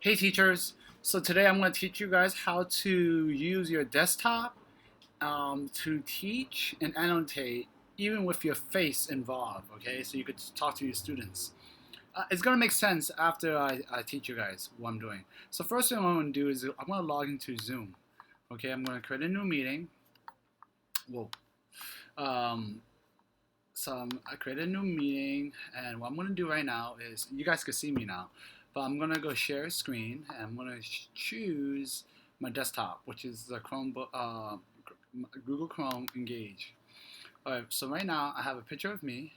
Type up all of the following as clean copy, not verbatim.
Hey teachers, so today I'm going to teach you guys how to use your desktop to teach and annotate even with your face involved, okay? So you could talk to your students. It's going to make sense after I teach you guys what I'm doing. So first thing I'm going to do is I'm going to log into Zoom, okay? I'm going to create a new meeting. Whoa. Um, I created a new meeting, and what I'm going to do right now is, you guys can see me now, but I'm going to go share screen, and I'm going to choose my desktop, which is the Chromebook, Google Chrome Engage. Alright, so right now I have a picture of me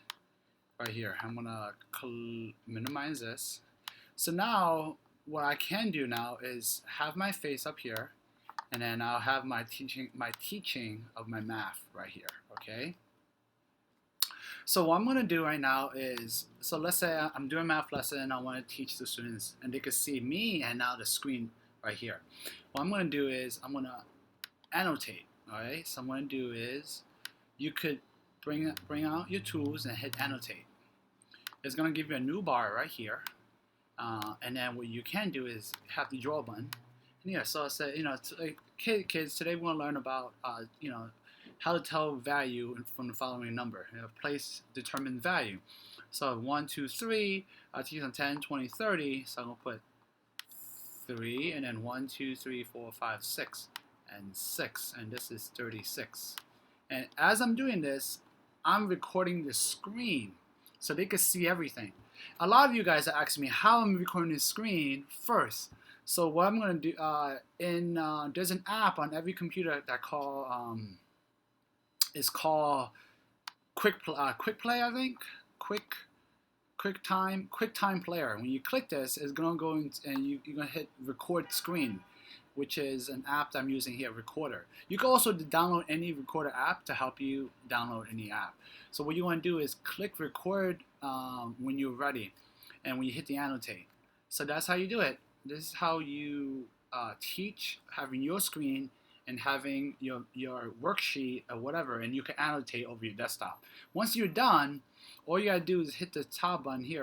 right here. I'm going to minimize this. So now what I can do now is have my face up here, and then I'll have my teaching of my math right here, okay? So what I'm going to do right now is, so let's say I'm doing a math lesson and I want to teach the students and they can see me and now the screen right here. What I'm going to do is I'm going to annotate, all right? So what I'm going to do is you could bring out your tools and hit annotate. It's going to give you a new bar right here. And then what you can do is have the draw button. And yeah, so I said, like, kids, today we're going to learn about, how to tell value from the following number. Place determine value. So 1, 2, 3, teach them 10, 20, 30. So I'm going to put 3, and then 1, 2, 3, 4, 5, 6, and 6. And this is 36. And as I'm doing this, I'm recording the screen so they can see everything. A lot of you guys are asking me how I'm recording the screen first. So what I'm going to do, there's an app on every computer that is called Quick Play, I think. QuickTime Player. When you click this, it's gonna go in, and you're gonna hit Record Screen, which is an app that I'm using here, Recorder. You can also download any Recorder app to help you download any app. So what you want to do is click Record when you're ready, and when you hit the annotate. So that's how you do it. This is how you teach, having your screen and having your worksheet or whatever, and you can annotate over your desktop. Once you're done, all you gotta do is hit the top button here,